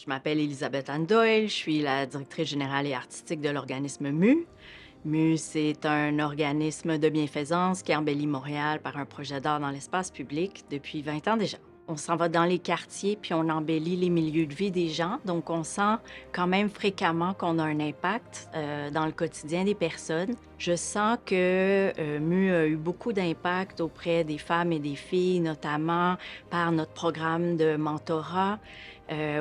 Je m'appelle Elisabeth Anne Doyle, je suis la directrice générale et artistique de l'organisme MU. MU, c'est un organisme de bienfaisance qui embellit Montréal par un projet d'art dans l'espace public depuis 20 ans déjà. On s'en va dans les quartiers puis on embellit les milieux de vie des gens, donc on sent quand même fréquemment qu'on a un impact dans le quotidien des personnes. Je sens que MU a eu beaucoup d'impact auprès des femmes et des filles, notamment par notre programme de mentorat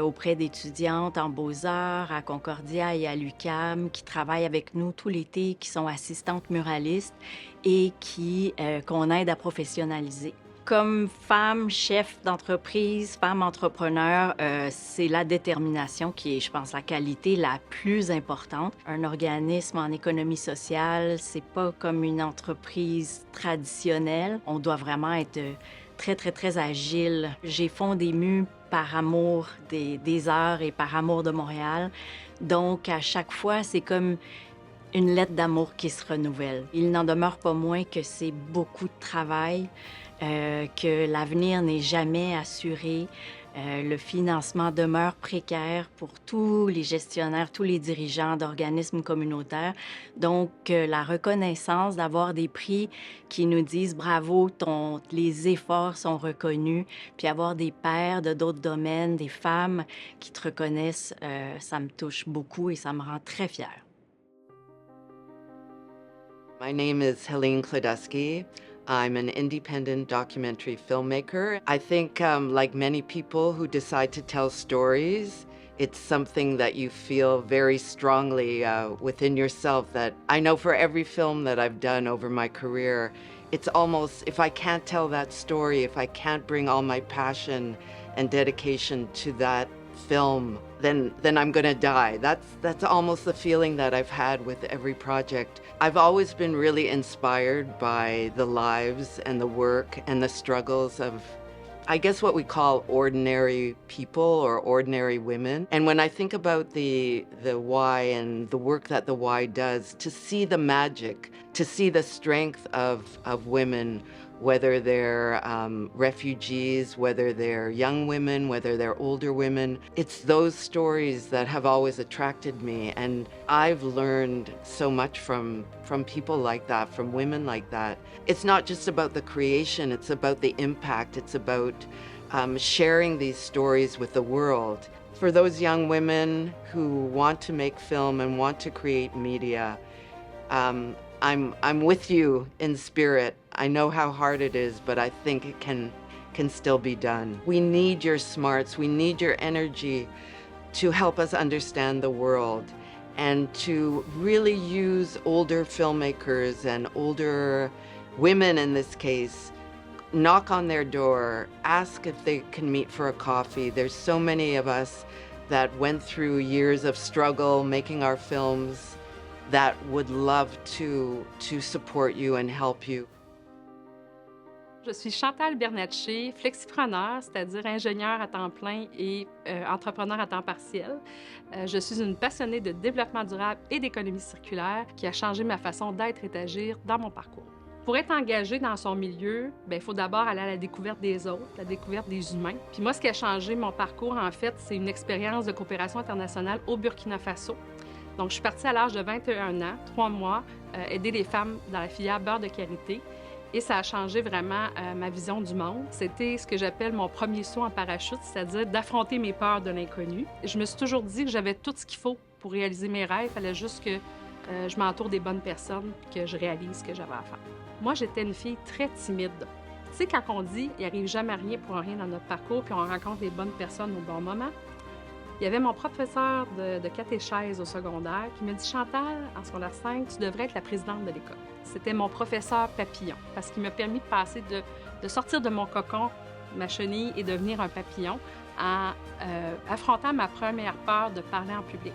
auprès d'étudiantes en beaux-arts à Concordia et à l'UQAM qui travaillent avec nous tout l'été, qui sont assistantes muralistes et qu'on aide à professionnaliser. Comme femme chef d'entreprise, femme entrepreneur, c'est la détermination qui est, je pense, la qualité la plus importante. Un organisme en économie sociale, c'est pas comme une entreprise traditionnelle. On doit vraiment être très, très, très agile. J'ai fondé MU par amour des arts et par amour de Montréal. Donc, à chaque fois, c'est comme une lettre d'amour qui se renouvelle. Il n'en demeure pas moins que c'est beaucoup de travail, que l'avenir n'est jamais assuré. Le financement demeure précaire pour tous les gestionnaires, tous les dirigeants d'organismes communautaires. Donc, la reconnaissance d'avoir des prix qui nous disent bravo, les efforts sont reconnus, puis avoir des pairs de d'autres domaines, des femmes qui te reconnaissent, ça me touche beaucoup et ça me rend très fière. My name is Helene Klodusky. I'm an independent documentary filmmaker. I think, like many people who decide to tell stories, it's something that you feel very strongly within yourself. That I know for every film that I've done over my career, it's almost, if I can't tell that story, if I can't bring all my passion and dedication to that film, then I'm gonna die. That's almost the feeling that I've had with every project. I've always been really inspired by the lives and the work and the struggles of, I guess, what we call ordinary people or ordinary women. And when I think about the Y and the work that the Y does, to see the magic, to see the strength of women, whether they're refugees, whether they're young women, whether they're older women. It's those stories that have always attracted me. And I've learned so much from people like that, from women like that. It's not just about the creation, it's about the impact. It's about sharing these stories with the world. For those young women who want to make film and want to create media, I'm with you in spirit. I know how hard it is, but I think it can still be done. We need your smarts, we need your energy to help us understand the world and to really use older filmmakers and older women in this case. Knock on their door, ask if they can meet for a coffee. There's so many of us that went through years of struggle making our films that would love to support you and help you. Je suis Chantal Bernatchez, flexipreneur, c'est-à-dire ingénieure à temps plein et entrepreneur à temps partiel. Je suis une passionnée de développement durable et d'économie circulaire qui a changé ma façon d'être et d'agir dans mon parcours. Pour être engagé dans son milieu, il faut d'abord aller à la découverte des autres, la découverte des humains. Puis moi, ce qui a changé mon parcours, en fait, c'est une expérience de coopération internationale au Burkina Faso. Donc, je suis partie à l'âge de 21 ans, 3 mois, aider les femmes dans la filière beurre de karité. Et ça a changé vraiment ma vision du monde. C'était ce que j'appelle mon premier saut en parachute, c'est-à-dire d'affronter mes peurs de l'inconnu. Je me suis toujours dit que j'avais tout ce qu'il faut pour réaliser mes rêves. Il fallait juste que je m'entoure des bonnes personnes et que je réalise ce que j'avais à faire. Moi, j'étais une fille très timide. Tu sais, quand on dit « il n'arrive jamais rien pour rien dans notre parcours » puis on rencontre les bonnes personnes au bon moment, il y avait mon professeur de catéchèse au secondaire qui me dit « Chantal, en secondaire 5, tu devrais être la présidente de l'école. » C'était mon professeur papillon parce qu'il m'a permis de passer de sortir de mon cocon, ma chenille, et devenir un papillon en affrontant ma première peur de parler en public.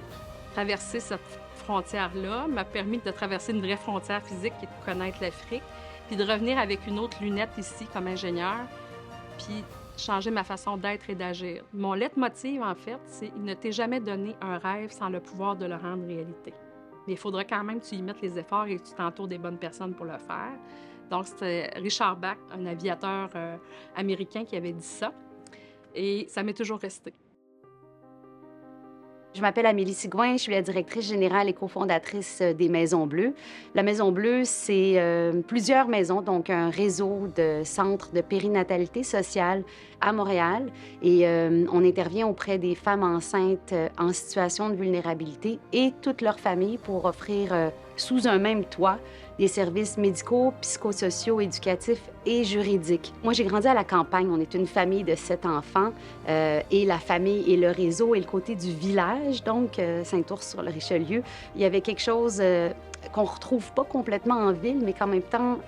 Traverser cette frontière-là m'a permis de traverser une vraie frontière physique qui est de connaître l'Afrique, puis de revenir avec une autre lunette ici comme ingénieur, puis changer ma façon d'être et d'agir. Mon leitmotiv, en fait, c'est « Il ne t'est jamais donné un rêve sans le pouvoir de le rendre réalité. » Mais il faudra quand même que tu y mettes les efforts et que tu t'entoures des bonnes personnes pour le faire. Donc, c'était Richard Bach, un aviateur américain, qui avait dit ça. Et ça m'est toujours resté. Je m'appelle Amélie Sigouin, je suis la directrice générale et cofondatrice des Maisons Bleues. La Maison Bleue, c'est plusieurs maisons, donc un réseau de centres de périnatalité sociale à Montréal. Et on intervient auprès des femmes enceintes en situation de vulnérabilité et toutes leurs familles pour offrir sous un même toit des services médicaux, psychosociaux, éducatifs et juridiques. Moi, j'ai grandi à la campagne. On est une famille de 7 enfants et la famille et le réseau et le côté du village, donc Saint-Ours-sur-le-Richelieu. Il y avait quelque chose qu'on ne retrouve pas complètement en ville, mais qu'en même temps,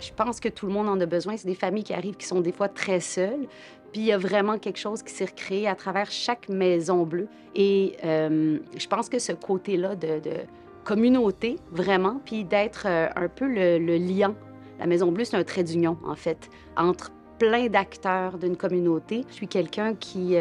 je pense que tout le monde en a besoin. C'est des familles qui arrivent qui sont des fois très seules. Puis il y a vraiment quelque chose qui s'est recréé à travers chaque Maison Bleue. Et je pense que ce côté-là de communauté, vraiment, puis d'être un peu le liant. La Maison Bleue, c'est un trait d'union, en fait, entre plein d'acteurs d'une communauté. Je suis quelqu'un qui...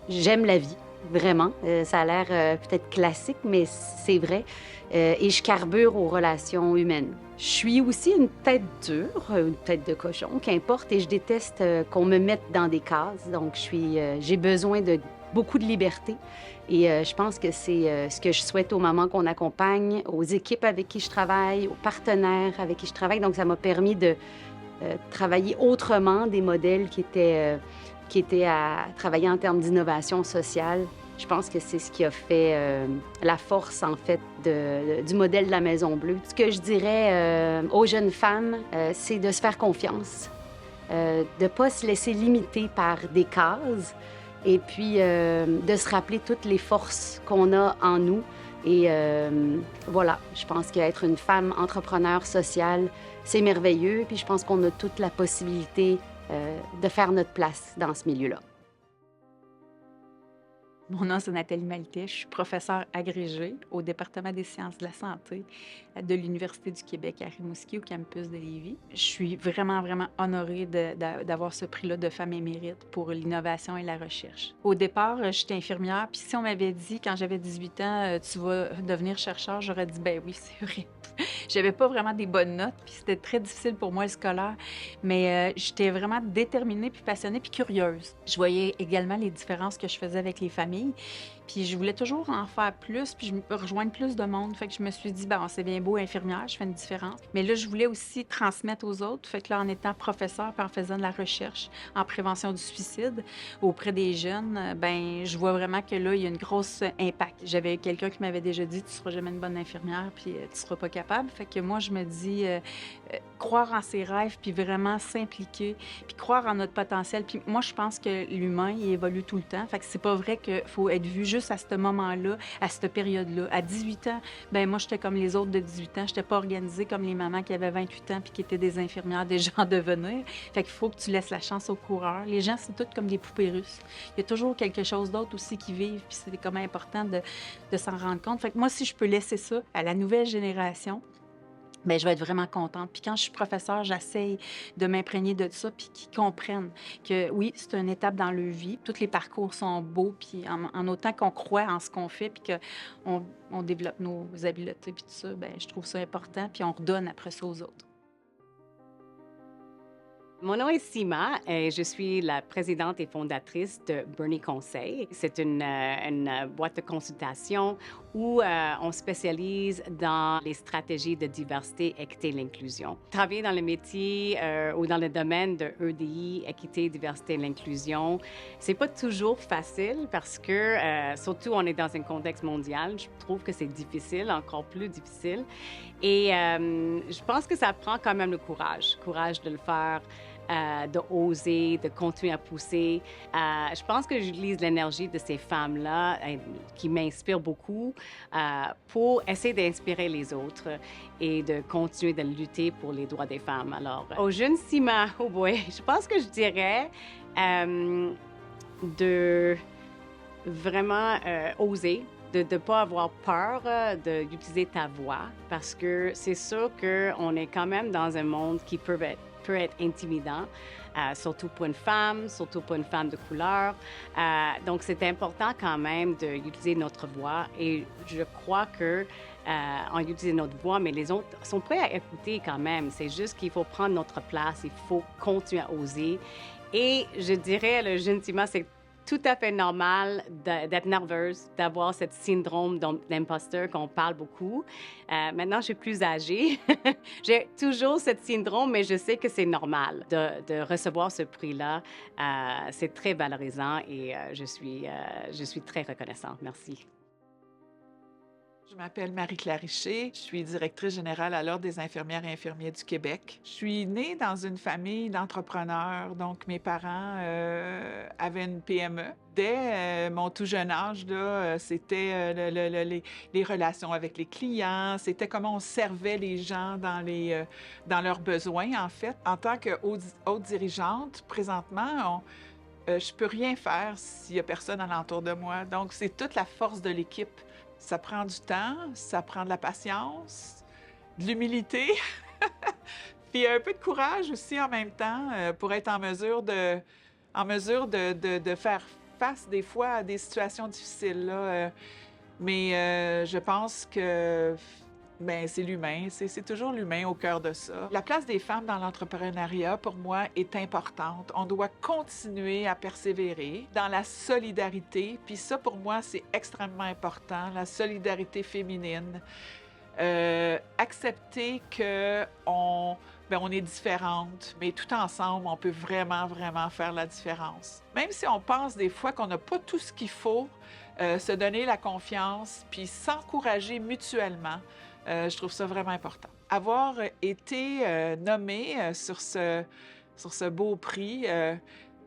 j'aime la vie, vraiment. Ça a l'air peut-être classique, mais c'est vrai. Et je carbure aux relations humaines. Je suis aussi une tête dure, une tête de cochon, qu'importe, et je déteste qu'on me mette dans des cases. Donc, j'ai besoin de beaucoup de liberté. Et je pense que c'est ce que je souhaite aux mamans qu'on accompagne, aux équipes avec qui je travaille, aux partenaires avec qui je travaille. Donc, ça m'a permis de travailler autrement des modèles qui étaient à travailler en termes d'innovation sociale. Je pense que c'est ce qui a fait la force, en fait, du modèle de la Maison Bleue. Ce que je dirais aux jeunes femmes, c'est de se faire confiance, de ne pas se laisser limiter par des cases, et puis de se rappeler toutes les forces qu'on a en nous. Et voilà, je pense qu'être une femme entrepreneur sociale, c'est merveilleux. Puis je pense qu'on a toute la possibilité de faire notre place dans ce milieu-là. Mon nom, c'est Nathalie Maltais. Je suis professeure agrégée au département des sciences de la santé de l'Université du Québec à Rimouski, au campus de Lévis. Je suis vraiment, vraiment honorée d'avoir ce prix-là de femme émérite pour l'innovation et la recherche. Au départ, j'étais infirmière, puis si on m'avait dit, quand j'avais 18 ans, tu vas devenir chercheur, j'aurais dit, ben oui, c'est vrai. J'avais pas vraiment des bonnes notes, puis c'était très difficile pour moi le scolaire, mais j'étais vraiment déterminée, puis passionnée, puis curieuse. Je voyais également les différences que je faisais avec les familles, puis je voulais toujours en faire plus, puis rejoindre plus de monde. Fait que je me suis dit, bon, c'est bien beau, infirmière, je fais une différence. Mais là, je voulais aussi transmettre aux autres. Fait que là, en étant professeure, puis en faisant de la recherche en prévention du suicide auprès des jeunes, ben je vois vraiment que là, il y a une grosse impact. J'avais quelqu'un qui m'avait déjà dit, tu seras jamais une bonne infirmière, puis tu seras pas capable. Fait que moi, je me dis, croire en ses rêves, puis vraiment s'impliquer, puis croire en notre potentiel. Puis moi, je pense que l'humain, il évolue tout le temps. Fait que c'est pas vrai qu'il faut être vu juste à ce moment-là, à cette période-là. À 18 ans, ben moi, j'étais comme les autres de 18 ans. J'étais pas organisée comme les mamans qui avaient 28 ans puis qui étaient des infirmières déjà en devenir. Fait qu'il faut que tu laisses la chance aux coureurs. Les gens, c'est tous comme des poupées russes. Il y a toujours quelque chose d'autre aussi qui vivent, puis c'est comme important de s'en rendre compte. Fait que moi, si je peux laisser ça à la nouvelle génération, bien, je vais être vraiment contente. Puis quand je suis professeure, j'essaye de m'imprégner de ça, puis qu'ils comprennent que oui, c'est une étape dans leur vie. Tous les parcours sont beaux, puis en autant qu'on croit en ce qu'on fait, puis qu'on développe nos habiletés, puis tout ça, bien, je trouve ça important, puis on redonne après ça aux autres. Mon nom est Sima et je suis la présidente et fondatrice de Bernie Conseil. C'est une boîte de consultation où on spécialise dans les stratégies de diversité, équité et l'inclusion. Travailler dans le métier ou dans le domaine de EDI, équité, diversité et l'inclusion, c'est pas toujours facile parce que, surtout, on est dans un contexte mondial. Je trouve que c'est difficile, encore plus difficile. Et je pense que ça prend quand même le courage de le faire. De oser, de continuer à pousser. Je pense que j'utilise l'énergie de ces femmes-là qui m'inspirent beaucoup pour essayer d'inspirer les autres et de continuer de lutter pour les droits des femmes. Alors, aux jeunes Sima, oh boy, je pense que je dirais de vraiment oser, de ne pas avoir peur d'utiliser ta voix parce que c'est sûr qu'on est quand même dans un monde qui peut être intimidant, surtout pour une femme de couleur. Donc, c'est important quand même d'utiliser notre voix et je crois que on utilise notre voix, mais les autres sont prêts à écouter quand même. C'est juste qu'il faut prendre notre place, il faut continuer à oser. Et je dirais, le jeune Sima, c'est tout à fait normal d'être nerveuse, d'avoir ce syndrome d'imposteur qu'on parle beaucoup. Maintenant, je suis plus âgée. J'ai toujours ce syndrome, mais je sais que c'est normal de recevoir ce prix-là. C'est très valorisant et je suis très reconnaissante. Merci. Je m'appelle Marie-Claire Richer, je suis directrice générale à l'Ordre des infirmières et infirmiers du Québec. Je suis née dans une famille d'entrepreneurs, donc mes parents avaient une PME. Dès mon tout jeune âge, c'était les relations avec les clients, c'était comment on servait les gens dans leurs besoins, en fait. En tant que haute dirigeante, présentement, je peux rien faire s'il n'y a personne alentour de moi. Donc, c'est toute la force de l'équipe. Ça prend du temps, ça prend de la patience, de l'humilité, puis un peu de courage aussi en même temps pour être en mesure de faire face des fois à des situations difficiles, là. Mais je pense que c'est l'humain, c'est toujours l'humain au cœur de ça. La place des femmes dans l'entrepreneuriat, pour moi, est importante. On doit continuer à persévérer dans la solidarité, puis ça, pour moi, c'est extrêmement important, la solidarité féminine. Accepter qu'on est différente, mais tout ensemble, on peut vraiment, vraiment faire la différence. Même si on pense des fois qu'on n'a pas tout ce qu'il faut, se donner la confiance, puis s'encourager mutuellement, je trouve ça vraiment important. Avoir été nommée sur ce beau prix,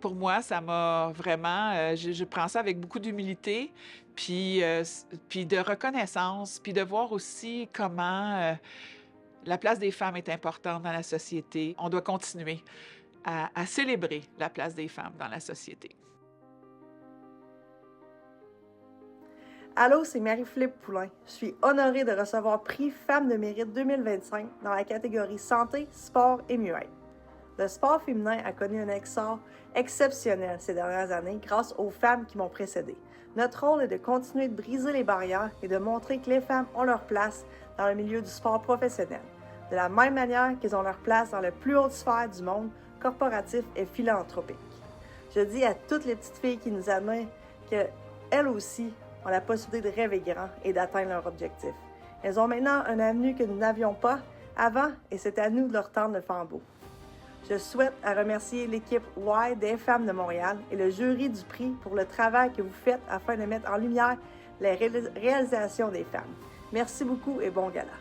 pour moi, ça m'a vraiment... je prends ça avec beaucoup d'humilité, puis de reconnaissance, puis de voir aussi comment la place des femmes est importante dans la société. On doit continuer à célébrer la place des femmes dans la société. Allô, c'est Marie-Philippe Poulain. Je suis honorée de recevoir Prix Femmes de mérite 2025 dans la catégorie Santé, Sport et Mieux-être. Le sport féminin a connu un essor exceptionnel ces dernières années grâce aux femmes qui m'ont précédée. Notre rôle est de continuer de briser les barrières et de montrer que les femmes ont leur place dans le milieu du sport professionnel, de la même manière qu'elles ont leur place dans la plus haute sphère du monde, corporatif et philanthropique. Je dis à toutes les petites filles qui nous admirent qu'elles aussi ont la possibilité de rêver grand et d'atteindre leur objectif. Elles ont maintenant un avenir que nous n'avions pas avant et c'est à nous de leur tendre le flambeau. Je souhaite remercier l'équipe Y des Femmes de Montréal et le jury du prix pour le travail que vous faites afin de mettre en lumière les réalisations des femmes. Merci beaucoup et bon gala.